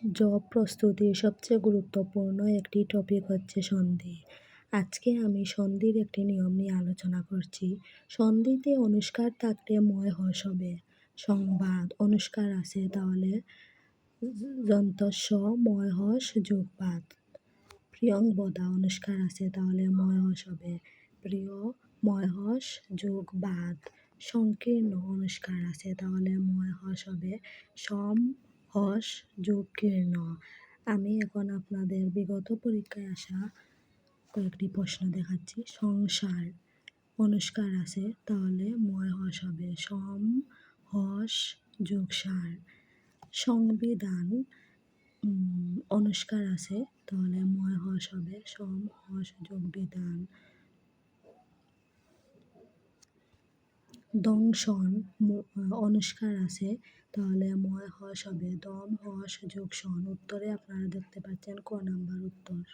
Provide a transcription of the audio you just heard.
Job প্রস্তুতির সবচেয়ে গুরুত্বপূর্ণ একটি টপিক হচ্ছে সন্ধি। আজকে আমি সন্ধির একটি নিয়ম নিয়ে আলোচনা করছি। সন্ধিতে অনুষ্কার থাকলে ময় হর্ষ হবে। সংবাদ অনুষ্কার আছে তাহলে যন্তস্ব ময় হর্ষ যোগ বাদ। প্রিয়ংবদা অনুষ্কার আছে তাহলে ময় হর্ষ হবে। প্রিয় ময় হর্ষ যোগ বাদ। সংকীর্ণ অনুষ্কার আছে তাহলে ময় হর্ষ হবে সম হর্ষ যোগ কীর্ণ। আমি এখন আপনাদের বিগত পরীক্ষায় আসা কয়েকটি প্রশ্ন দেখাচ্ছি। সংসার অনুষ্কার আছে তাহলে ময় হর্ষ হবে সম হর্ষ যোগ সার। সংবিধান অনুষ্কার আছে তাহলে ময় হর্ষ হবে সম হর্ষ যোগ বিধান। দংশন অনুষ্কার আছে তাহলে ময় হর্ষ হবে দম হর্ষ যোগ সন। উত্তরে আপনারা দেখতে পাচ্ছেন ক নাম্বার উত্তর।